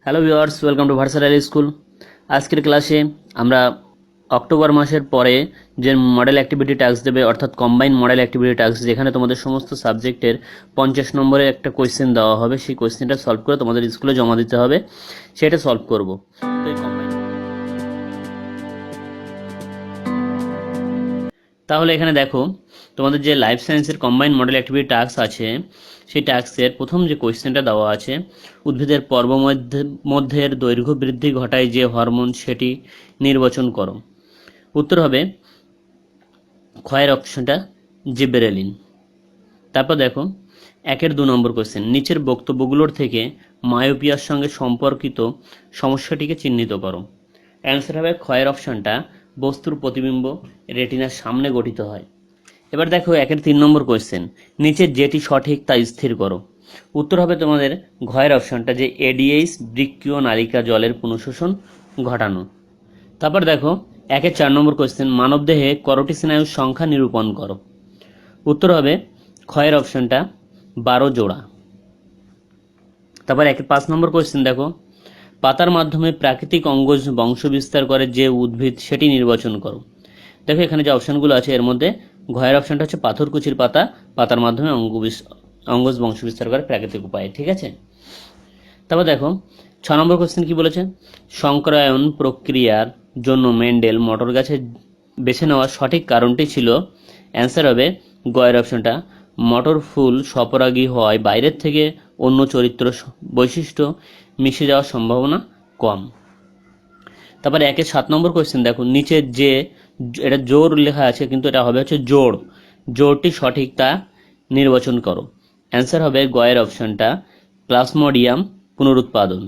Hello viewers, welcome to versatile school. আজকের ক্লাসে আমরা অক্টোবর মাসের পরে যে মডেল অ্যাক্টিভিটি টাস্ক দেবে, অর্থাৎ কম্বাইন মডেল অ্যাক্টিভিটি টাস্ক, যেখানে তোমাদের সমস্ত সাবজেক্টের 50 নম্বরের একটা কোয়েশ্চেন দেওয়া হবে। সেই কোয়েশ্চেনটা সলভ করে তোমাদের স্কুলে জমা দিতে হবে, সেটা সলভ করব। তো এই কম্বাইন, তাহলে এখানে দেখো তোমাদের যে লাইফ সায়েন্সের কম্বাইন মডেল অ্যাক্টিভিটি টাস্ক আছে, সেই টাস্কের প্রথম যে কোয়েশ্চেনটা দেওয়া আছে, উদ্ভিদের পর্ব মধ্যের দৈর্ঘ্য বৃদ্ধি ঘটায় যে হরমোন সেটি নির্বাচন করো। উত্তর হবে ক্ষয়ের অপশনটা জিবেরেলিন। তারপর দেখো 1-2 নম্বর কোয়েশ্চেন, নিচের বক্তব্যগুলোর থেকে মায়োপিয়ার সঙ্গে সম্পর্কিত সমস্যাটিকে চিহ্নিত করো। অ্যান্সার হবে ক্ষয়ের অপশনটা বস্তুর প্রতিবিম্ব রেটিনার সামনে গঠিত হয়। এবার দেখো 1-3 নম্বর কোয়েশ্চেন, নিচের যেটি সঠিক তা স্থির করো। উত্তর হবে তোমাদের ঘয়ের অপশনটা, যে এডিএইচ বৃক্কীয় নালিকা জলের পুনঃশোষণ ঘটানো। তারপর দেখো 1-4 নম্বর কোয়েশ্চেন, মানবদেহে করোটি স্নায়ুর সংখ্যা নিরূপণ করো। উত্তর হবে ক্ষয়ের অপশনটা 12 জোড়া। তারপর 1-5 নম্বর কোয়েশ্চেন দেখো, পাতার মাধ্যমে প্রাকৃতিক অঙ্গজ বংশ বিস্তার করে যে উদ্ভিদ সেটি নির্বাচন করো। দেখো এখানে যে অপশানগুলো আছে, এর মধ্যে ঘয়ের অপশানটা হচ্ছে পাথরকুচির পাতা, পাতার মাধ্যমে অঙ্গজ বংশ বিস্তার করে প্রাকৃতিক উপায়ে। ঠিক আছে। তারপর দেখো 6 নম্বর কোশ্চেন কি বলেছে, সংকরায়ন প্রক্রিয়ার জন্য মেন্ডেল মটর গাছের বেছে নেওয়ার সঠিক কারণটি ছিল। অ্যান্সার হবে গয়ের অপশনটা, মটর ফুল স্বপরাগী হওয়ায় বাইরের থেকে অন্য চরিত্র বৈশিষ্ট্য মিশে যাওয়ার সম্ভাবনা কম। তারপরে 1-7 নম্বর কোয়েশ্চেন দেখো, নিচে যে এটা জোর লেখা আছে কিন্তু এটা হবে হচ্ছে জোড়, জোড়টি সঠিক তা নির্বাচন করো। অ্যান্সার হবে গয়ের অপশনটা প্লাজমোডিয়াম পুনরুৎপাদন।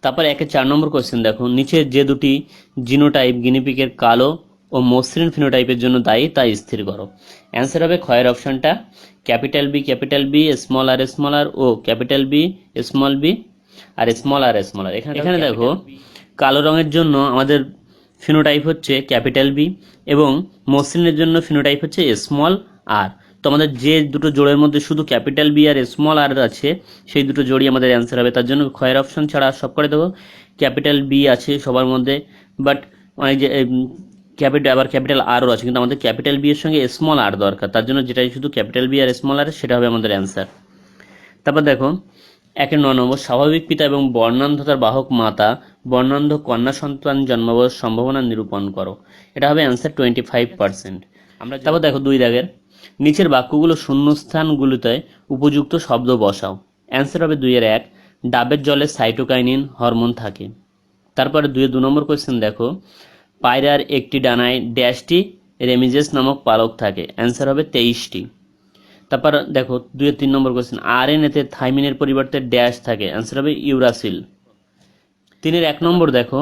তারপর 1-4 নম্বর কোয়েশ্চেন দেখো, নিচে যে দুটি জিনোটাইপ গিনিপিগের কালো ও মসৃণ ফিনোটাইপের জন্য দায়ী তা স্থির করো। অ্যান্সার হবে ক্ষয়ের অপশনটা ক্যাপিটাল বি স্মল আর ও ক্যাপিটাল বি স্মল বি আর স্মল আর। এখানে দেখো কালো রঙের জন্য আমাদের ফিনোটাইপ হচ্ছে ক্যাপিটাল বি এবং মসৃণের জন্য ফিনোটাইপ হচ্ছে স্মল আর। তো আমাদের যে দুটো জোড়ের মধ্যে শুধু ক্যাপিটাল বি আর স্মল আর আছে, সেই দুটো জোড়ই আমাদের অ্যান্সার হবে। তার জন্য ক্ষয়ের অপশন ছাড়া সব করে দেবো ক্যাপিটাল বি আছে সবার মধ্যে, বাট অনেক যে ক্যাপিটাল আরও আছে, কিন্তু আমাদের ক্যাপিটাল বি এর সঙ্গে স্মল আর দরকার, তার জন্য যেটাই শুধু ক্যাপিটাল বি আর স্মল আর সেটা হবে আমাদের অ্যান্সার। তারপর দেখো 1-9 নম্বর, স্বাভাবিক পিতা এবং বর্ণান্ধতার বাহক মাতা বর্ণান্ধ কন্যা সন্তান জন্মাবার সম্ভাবনা নিরূপণ করো। এটা হবে অ্যান্সার 25%। তারপর দেখো 2 দাগের, নিচের বাক্যগুলো শূন্যস্থানগুলোতে উপযুক্ত শব্দ বসাও। অ্যান্সার হবে 2-1, ডাবের জলে সাইটোকাইনিন হরমোন থাকে। তারপরে 2 নম্বর কোয়েশ্চেন দেখো, পায়রার একটি ডানায় ড্যাশটি রেমিজেস নামক পালক থাকে। অ্যান্সার হবে 23টি। তারপর দেখো 2-3 নম্বর কোয়েশ্চেন, আরএনএতে থাইমিনের পরিবর্তে ড্যাশ থাকে। অ্যান্সার হবে ইউরাসিল। 3-1 নম্বর দেখো,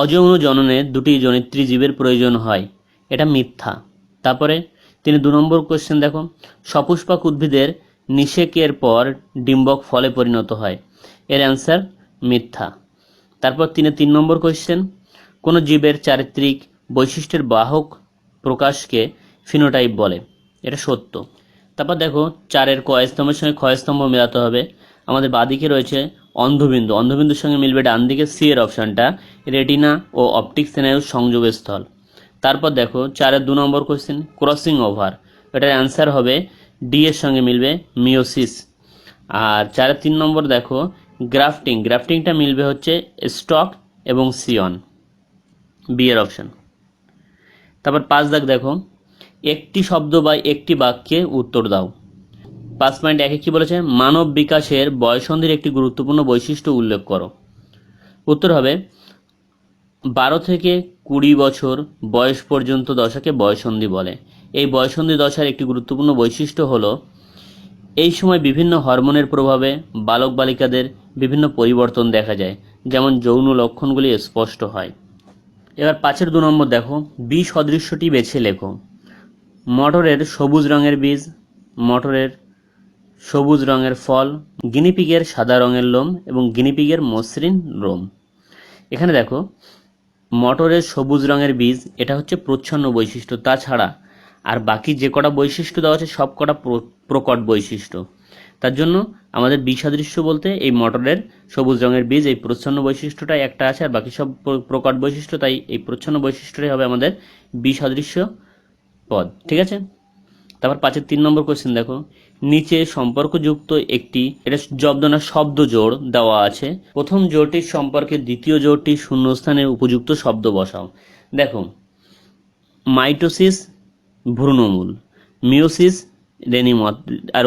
অযৌন জননে দুটি জনিত্রী জীবের প্রয়োজন হয়। এটা মিথ্যা। তারপরে 2 নম্বর কোয়েশ্চেন দেখো, সপুষ্পক উদ্ভিদের নিষেকের পর ডিম্বক ফলে পরিণত হয়। এর অ্যান্সার মিথ্যা। তারপর 3 নম্বর কোয়েশ্চেন, কোন জীবের চারিত্রিক বৈশিষ্ট্যের বাহক প্রকাশকে ফিনোটাইপ বলে। এটা সত্য। তারপর দেখো 4-এর কয়স্তম্ভের সঙ্গে ক্ষয়স্তম্ভ মেলাতে হবে। আমাদের বাঁদিকে রয়েছে অন্ধবিন্দু, অন্ধবিন্দুর সঙ্গে মিলবে ডান দিকে সি এর অপশানটা, রেটিনা ও অপটিক স্নায়ুর সংযোগস্থল। তারপর দেখো 4-2 নম্বর কোয়েশ্চেন, ক্রসিং ওভার, এটার অ্যান্সার হবে ডি এর সঙ্গে মিলবে মিওসিস। আর 4-3 নম্বর দেখো গ্রাফটিংটা মিলবে হচ্ছে স্টক এবং সিয়ন, বি এর অপশান। তারপর 5 দাগ দেখো, একটি শব্দ বা একটি বাক্যে উত্তর দাও। 5.1 কি বলেছে, মানব বিকাশের বয়ঃসন্ধির একটি গুরুত্বপূর্ণ বৈশিষ্ট্য উল্লেখ করো। উত্তর হবে 12 থেকে 20 বছর বয়স পর্যন্ত দশাকে বয়ঃসন্ধি বলে। এই বয়ঃসন্ধি দশার একটি গুরুত্বপূর্ণ বৈশিষ্ট্য হলো এই সময় বিভিন্ন হরমোনের প্রভাবে বালক বালিকাদের বিভিন্ন পরিবর্তন দেখা যায়, যেমন যৌন লক্ষণগুলি স্পষ্ট হয়। এবার 5-2 নম্বর দেখো, বি সদৃশ্যটি বেছে লেখো। মটরের সবুজ রঙের বীজ, মটরের সবুজ রঙের ফল, গিনিপিগের সাদা রঙের লোম এবং গিনিপিগের মসৃণ লোম। এখানে দেখো মটরের সবুজ রঙের বীজ, এটা হচ্ছে প্রচ্ছন্ন বৈশিষ্ট্য, তাছাড়া আর বাকি যে কটা বৈশিষ্ট্য দেওয়া আছে সব কটা প্রকট বৈশিষ্ট্য। তার জন্য আমাদের বিসাদৃশ্য বলতে এই মটরের সবুজ রঙের বীজ এই প্রচ্ছন্ন বৈশিষ্ট্যটাই একটা আছে, আর বাকি সব প্রকট বৈশিষ্ট্য, তাই এই প্রচ্ছন্ন বৈশিষ্ট্যটাই হবে আমাদের বিসাদৃশ্য পদ। ঠিক আছে, তারপর 5-এর 3 নম্বর কোশ্চেন দেখো, নিচে সম্পর্কযুক্ত একটি, এটা শব্দ না শব্দ জোড় দেওয়া আছে, প্রথম জোড়টির সম্পর্কে দ্বিতীয় জোড়টি শূন্যস্থানে উপযুক্ত শব্দ বসাও। দেখো, মাইটোসিস ভ্রূণমূল, মিওসিস আর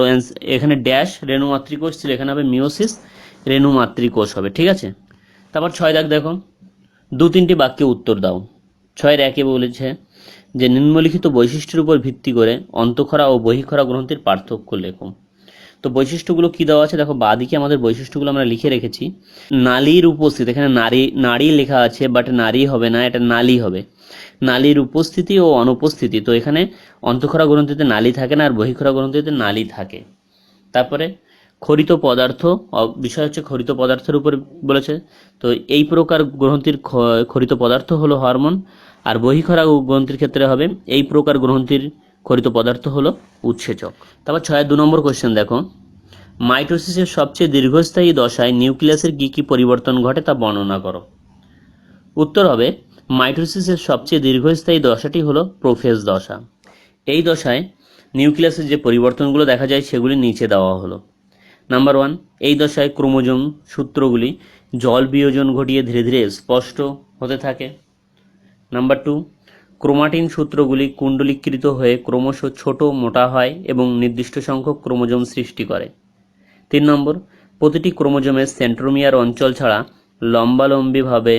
এখানে ড্যাশ রেণুমাতৃকোষ ছিল, এখানে হবে মিওসিস রেণুমাতৃকোষ হবে। ঠিক আছে, তারপর 6 দাগ দেখো, 2-3টি বাক্যে উত্তর দাও। 6-এর 1-এ বলেছে যে নিম্নলিখিত বৈশিষ্ট্যের উপর ভিত্তি করে অন্তঃক্ষরা ও বহিঃক্ষরা গ্রন্থির পার্থক্য লেখো। তো বৈশিষ্ট্যগুলো কি দেওয়া আছে দেখো, বাঁদিকে আমাদের বৈশিষ্ট্যগুলো আমরা লিখে রেখেছি। নালীর উপস্থিতি, এখানে নারী লেখা আছে, বাট নারী হবে না, এটা নালী হবে। নালীর উপস্থিতি ও অনুপস্থিতি, তো এখানে অন্তঃক্ষরা গ্রন্থিতে নালী থাকে না, আর বহিঃক্ষরা গ্রন্থিতে নালী থাকে। তারপরে খরিত পদার্থ, বিষয় হচ্ছে খরিত পদার্থের উপর বলেছে। তো এই প্রকার গ্রন্থির খরিত পদার্থ হলো হরমোন, আর বহিঃক্ষরা গ্রন্থির ক্ষেত্রে হবে এই প্রকার গ্রন্থির খরিত পদার্থ হলো উৎসেচক। তারপর 6-এর 2 নম্বর কোশ্চেন দেখো, মাইটোসিসের সবচেয়ে দীর্ঘস্থায়ী দশায় নিউক্লিয়াসের কি কি পরিবর্তন ঘটে তা বর্ণনা করো। উত্তর হবে, মাইটোসিসের সবচেয়ে দীর্ঘস্থায়ী দশাটি হলো প্রোফেজ দশা। এই দশায় নিউক্লিয়াসের যে পরিবর্তনগুলো দেখা যায় সেগুলি নিচে দেওয়া হলো। নাম্বার 1, এই দশায় ক্রোমোজোম সূত্রগুলি জল বিয়োজন ঘটিয়ে ধীরে ধীরে স্পষ্ট হতে থাকে। নাম্বার 2, ক্রোমাটিন সূত্রগুলি কুণ্ডলীকৃত হয়ে ক্রমশ ছোট মোটা হয় এবং নির্দিষ্ট সংখ্যক ক্রোমোজোম সৃষ্টি করে। 3 নম্বর, প্রতিটি ক্রোমোজোমের সেন্ট্রোমিয়ার অঞ্চল ছাড়া লম্বালম্বিভাবে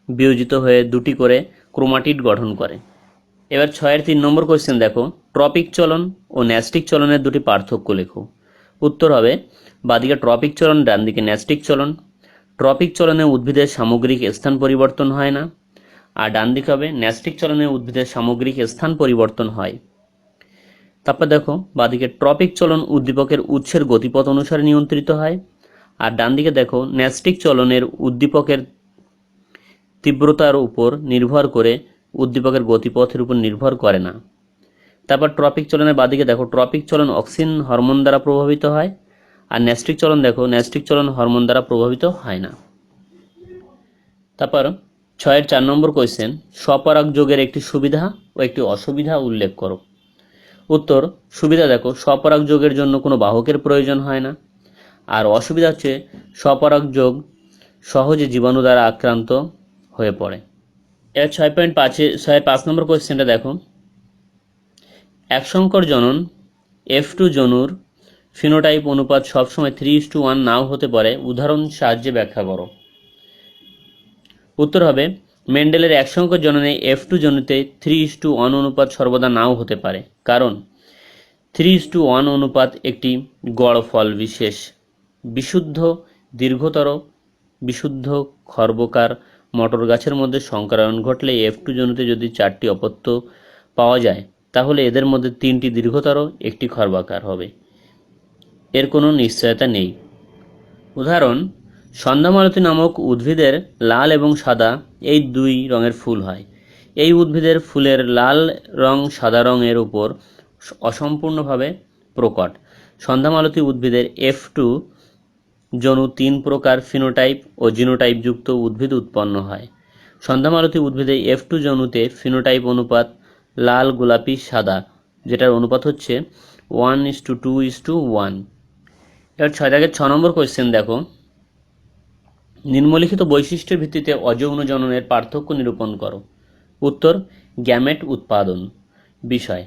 বিয়োজিত হয়ে 2টি করে ক্রোমাটিড গঠন করে। এবার 6-এর 3 নম্বর কোশ্চেন দেখো, ট্রপিক চলন ও ন্যাস্টিক চলনের দুটি পার্থক্য লেখো। উত্তর হবে, বাদিকে ট্রপিক চলন, ডান দিকে ন্যাস্টিক চলন। ট্রপিক চলনে উদ্ভিদের সামগ্রিক স্থান পরিবর্তন হয় না, আর ডান দিকে হবে ন্যাস্টিক চলনে উদ্ভিদের সামগ্রিক স্থান পরিবর্তন হয়। তারপর দেখো, বাদিকে ট্রপিক চলন উদ্দীপকের উৎসের গতিপথ অনুসারে নিয়ন্ত্রিত হয়, আর ডান দিকে দেখো ন্যাস্টিক চলনের উদ্দীপকের তীব্রতার উপর নির্ভর করে, উদ্দীপকের গতিপথের উপর নির্ভর করে না। তারপর ট্রপিক চলনের বাদিকে দেখো, ট্রপিক চলন অক্সিন হরমোন দ্বারা প্রভাবিত হয়, আর ন্যাস্টিক চলন দেখো, ন্যাস্টিক চলন হরমোন দ্বারা প্রভাবিত হয় না। তারপর 6-এর 4 নম্বর কোয়েশ্চেন, স্বপরাগ যোগের একটি সুবিধা ও একটি অসুবিধা উল্লেখ করো। উত্তর, সুবিধা দেখো, স্বপরাগ যোগের জন্য কোনো বাহকের প্রয়োজন হয় না, আর অসুবিধা হচ্ছে স্বপরাগ যোগ সহজে জীবাণু দ্বারা আক্রান্ত হয়ে পড়ে। এর 6.5 নম্বর কোয়েশ্চেনটা দেখো, একসংকর জনন F2 জনুর ফিনোটাইপ অনুপাত সবসময় 3:1 নাও হতে পারে, উদাহরণ সাহায্যে ব্যাখ্যা করো। উত্তর হবে, মেন্ডেলের একসংকর জননে F2 জনুতে 3:1 অনুপাত সর্বদা নাও হতে পারে, কারণ 3:1 অনুপাত একটি গড় ফল বিশেষ। বিশুদ্ধ দীর্ঘতর বিশুদ্ধ খর্বকার মটর গাছের মধ্যে সংকরায়ন ঘটলে F2 জনুতে যদি 4টি অপত্য পাওয়া যায়, তাহলে এদের মধ্যে 3টি দীর্ঘতর, একটি খর্বাকার হবে। এর কোনো নিশ্চয়তা নেই। উদাহরণ, সন্ধ্যামালতী নামক উদ্ভিদের লাল এবং সাদা এই 2 রঙের ফুল হয়। এই উদ্ভিদের ফুলের লাল রং সাদা রঙের উপর অসম্পূর্ণভাবে প্রকট। সন্ধ্যামালতী উদ্ভিদের F2 জনু 3 প্রকার ফিনোটাইপ ও জিনোটাইপ যুক্ত উদ্ভিদ উৎপন্ন হয়। সন্ধ্যামালতী উদ্ভিদে F2 জনুতে ফিনোটাইপ অনুপাত লাল গোলাপি সাদা, যেটার অনুপাত হচ্ছে 1:2:1। এবার 6 নম্বর কোয়েশ্চেন দেখো, নিম্নলিখিত বৈশিষ্ট্যের ভিত্তিতে অযৌন জননের পার্থক্য নিরূপণ করো। উত্তর, গ্যামেট উৎপাদন। বিষয়,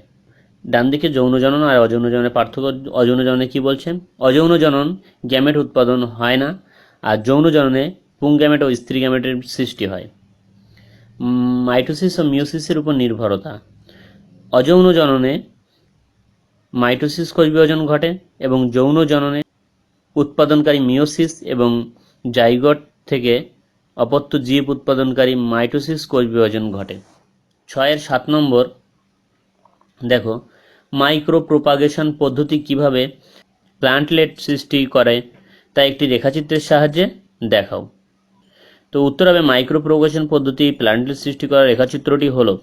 ডান দিকে যৌন জনন আর অযৌন জননের পার্থক্য। অযৌন জননে কি বলছে, অযৌন জনন গ্যামেট উৎপাদন হয় না, আর যৌন জননে পুংগ্যামেট ও স্ত্রী গ্যামেটের সৃষ্টি হয়। মাইটোসিস ও মিওসিসের উপর নির্ভরতা, অযৌন জননে মাইটোসিস কোষ বিভাজন ঘটে এবং যৌন জননে উৎপাদনকারী মিওসিস এবং জাইগোট থেকে অপত্য জীব উৎপাদনকারী মাইটোসিস কোষ বিভাজন ঘটে। 6-এর 7 নম্বর দেখো, মাইক্রো প্রোপাগেশন পদ্ধতি কিভাবে প্ল্যান্টলেট সৃষ্টি করে তা একটি রেখাচিত্রের সাহায্যে দেখাও। তো উত্তর হবে, মাইক্রো প্রোপাগেশন পদ্ধতি প্ল্যান্টলেট সৃষ্টি করার রেখাচিত্রটি হলো,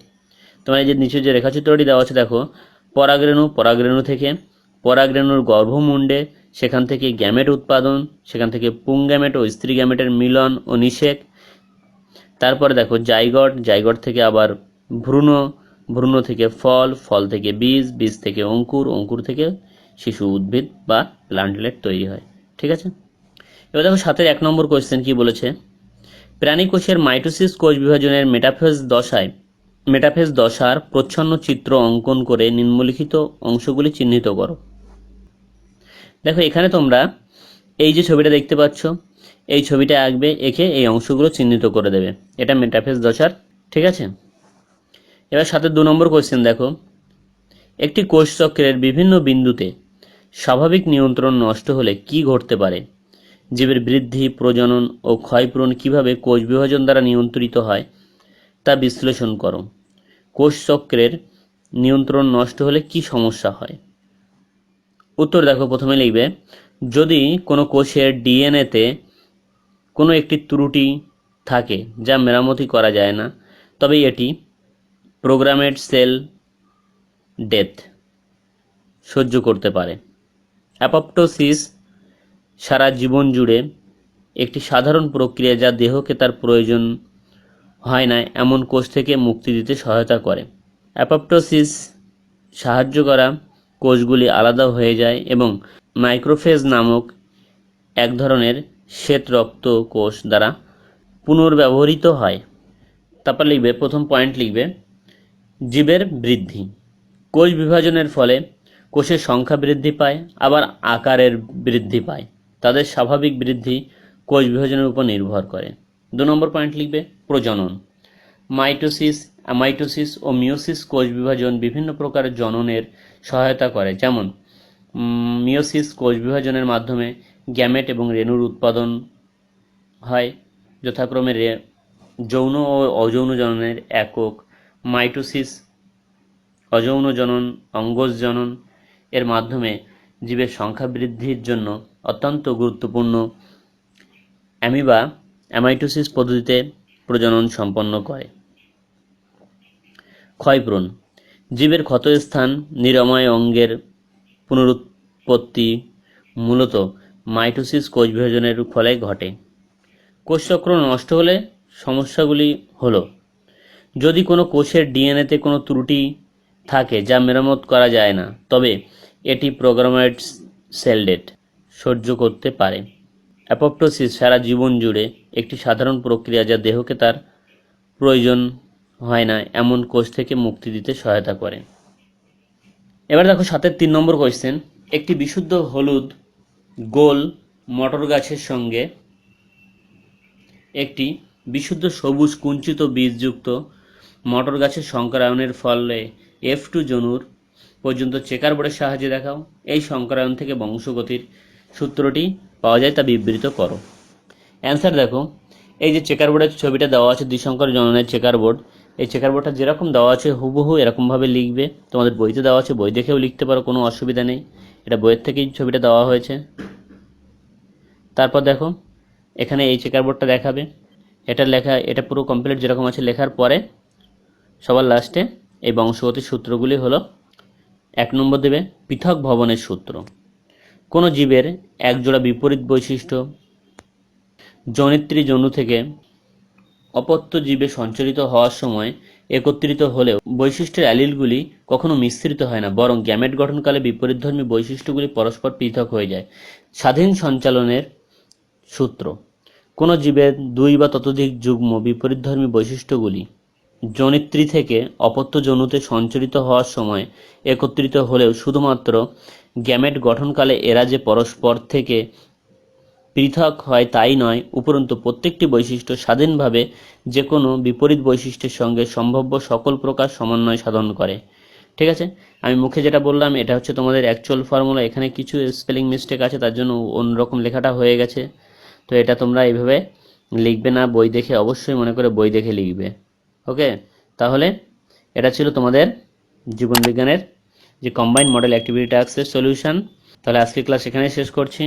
তোমার এই যে নিচে যে রেখাচিত্রটি দেওয়া আছে দেখো, পরাগরেণু থেকে পরাগরেণুর গর্ভমুণ্ডে সেখান থেকে গ্যামেট উৎপাদন, সেখান থেকে পুংগ্যামেট ও স্ত্রী গ্যামেটের মিলন ও নিষেক। তারপরে দেখো জাইগট, জাইগট থেকে আবার ভ্রূণ, ভ্রূণ থেকে ফল, ফল থেকে বীজ, বীজ থেকে অঙ্কুর, অঙ্কুর থেকে শিশু উদ্ভিদ বা প্লান্টলেট তৈরি হয়। ঠিক আছে, এবার দেখো 7-এর 1 নম্বর কোয়েশ্চেন কি বলেছে, প্রাণী কোষের মাইটোসিস কোষ বিভাজনের মেটাফেজ দশার প্রচ্ছন্ন চিত্র অঙ্কন করে নিম্নলিখিত অংশগুলি চিহ্নিত করো। দেখো এখানে তোমরা এই যে ছবিটা দেখতে পাচ্ছ, এই ছবিটা আঁকবে, এঁকে এই অংশগুলো চিহ্নিত করে দেবে, এটা মেটাফেজ দশার। ঠিক আছে, এবার 7-এর 2 নম্বর কোয়েশ্চেন দেখো, একটি কোষ চক্রের বিভিন্ন বিন্দুতে স্বাভাবিক নিয়ন্ত্রণ নষ্ট হলে কি ঘটতে পারে? জীবের বৃদ্ধি, প্রজনন ও ক্ষয়পূরণ কিভাবে কোষ বিভাজন দ্বারা নিয়ন্ত্রিত হয় তা বিশ্লেষণ করো। কোষ চক্রের নিয়ন্ত্রণ নষ্ট হলে কি সমস্যা হয়? উত্তর দেখো, প্রথমে লিখবে, যদি কোনো কোষের ডিএনএতে কোনো একটি ত্রুটি থাকে যা মেরামতি করা যায় না, তবে এটি প্রোগ্রামেড সেল ডেথ সহ্য করতে পারে। অ্যাপপ্টোসিস সারা জীবন জুড়ে একটি সাধারণ প্রক্রিয়া যা দেহকে তার প্রয়োজন হয় না এমন কোষ থেকে মুক্তি দিতে সহায়তা করে। অ্যাপপ্টোসিস সাহায্য করা কোষগুলি আলাদা হয়ে যায় এবং মাইক্রোফেজ নামক এক ধরনের শ্বেত রক্ত কোষ দ্বারা পুনর্ব্যবহৃত হয়। তারপর লিখবে, প্রথম পয়েন্ট লিখবে, জীবের বৃদ্ধি। কোষ বিভাজনের ফলে কোষের সংখ্যা বৃদ্ধি পায়, আবার আকারের বৃদ্ধি পায়। তাদের স্বাভাবিক বৃদ্ধি কোষ বিভাজনের উপর নির্ভর করে। 2 নম্বর পয়েন্ট লিখবে, প্রজনন। মাইটোসিস ও মিওসিস কোষ বিভাজন বিভিন্ন প্রকার জননের সহায়তা করে, যেমন মিওসিস কোষ বিভাজনের মাধ্যমে গ্যামেট এবং রেণুর উৎপাদন হয়, যথাক্রমে যৌন ও অযৌন জননের একক। মাইটোসিস অযৌন জনন, অঙ্গজ জনন এর মাধ্যমে জীবের সংখ্যা বৃদ্ধির জন্য অত্যন্ত গুরুত্বপূর্ণ। অ্যামিবা অ্যামাইটোসিস পদ্ধতিতে প্রজনন সম্পন্ন করে। ক্ষয়পূরণ। জীবের ক্ষতস্থান, নিরাময় অঙ্গের পুনরুৎপত্তি মূলত মাইটোসিস কোষ বিভাজনের ফলে ঘটে। কোষচক্র নষ্ট হলে সমস্যাগুলি হলো, যদি কোনো কোষের ডিএনএতে কোনো ত্রুটি থাকে যা মেরামত করা যায় না, তবে এটি প্রোগ্রামেড সেল ডেথ সহ্য করতে পারে। অ্যাপপ্টোসিস সারা জীবন জুড়ে একটি সাধারণ প্রক্রিয়া যা দেহকে তার প্রয়োজন হয় না এমন কোষ থেকে মুক্তি দিতে সহায়তা করে। এবার দেখো 7-এর 3 নম্বর কোয়েশ্চেন, একটি বিশুদ্ধ হলুদ গোল মটর গাছের সঙ্গে একটি বিশুদ্ধ সবুজ কুঞ্চিত বীজযুক্ত মটর গাছের সংকরায়নের ফলে F2 জনুর পর্যন্ত চেকার বোর্ডের সাহায্যে দেখাও। এই সংকরায়ন থেকে বংশগতির সূত্রটি পাওয়া যায়, তা বিবৃত করো। অ্যান্সার দেখো, এই যে চেকার বোর্ডের ছবিটা দেওয়া আছে, দ্বিসংকর জননের চেকার বোর্ড, এই চেকার বোর্ডটা যেরকম দেওয়া আছে হুবহু এরকমভাবে লিখবে। তোমাদের বইতে দেওয়া আছে, বই দেখেও লিখতে পারো, কোনো অসুবিধা নেই, এটা বইয়ের থেকেই ছবিটা দেওয়া হয়েছে। তারপর দেখো এখানে এই চেকার বোর্ডটা দেখাবে, এটা লেখা, এটা পুরো কমপ্লিট যেরকম আছে লেখার পরে সবার লাস্টে এই বংশগতির সূত্রগুলি হলো, 1 নম্বর দেবে পৃথক ভবনের সূত্র। কোনো জীবের একজোড়া বিপরীত বৈশিষ্ট্য জনিত্রী জনু থেকে অপত্য জীবে সঞ্চারিত হওয়ার সময় একত্রিত হলেও বৈশিষ্ট্যের অ্যালিলগুলি কখনো মিশ্রিত হয় না, বরং গ্যামেট গঠনকালে বিপরীতধর্মী বৈশিষ্ট্যগুলি পরস্পর পৃথক হয়ে যায়। স্বাধীন সঞ্চালনের সূত্র। কোনো জীবের 2 বা ততোধিক যুগ্ম বিপরীতধর্মী বৈশিষ্ট্যগুলি জনিত্রী থেকে অপত্য জনুতে সঞ্চারিত হওয়ার সময় একত্রিত হলেও শুধুমাত্র গ্যামেট গঠনকালে এরা যে পরস্পর থেকে পৃথক হয় তাই নয়, উপরন্তু প্রত্যেকটি বৈশিষ্ট্য স্বাধীনভাবে যে কোনো বিপরীত বৈশিষ্ট্যের সঙ্গে সম্ভাব্য সকল প্রকার সমন্বয় সাধন করে। ঠিক আছে, আমি মুখে যেটা বললাম এটা হচ্ছে তোমাদের অ্যাকচুয়াল ফর্মুলা, এখানে কিছু স্পেলিং মিস্টেক আছে, তার জন্য অন্যরকম লেখাটা হয়ে গেছে। তো এটা তোমরা এইভাবে লিখবে না, বই দেখে, অবশ্যই মনে করে বই দেখে লিখবে। ওকে, তাহলে এটা ছিল তোমাদের জীবনবিজ্ঞানের যে কম্বাইন্ড মডেল অ্যাক্টিভিটি টাস্কের সলিউশন। তাহলে আজকের ক্লাস এখানে শেষ করছি।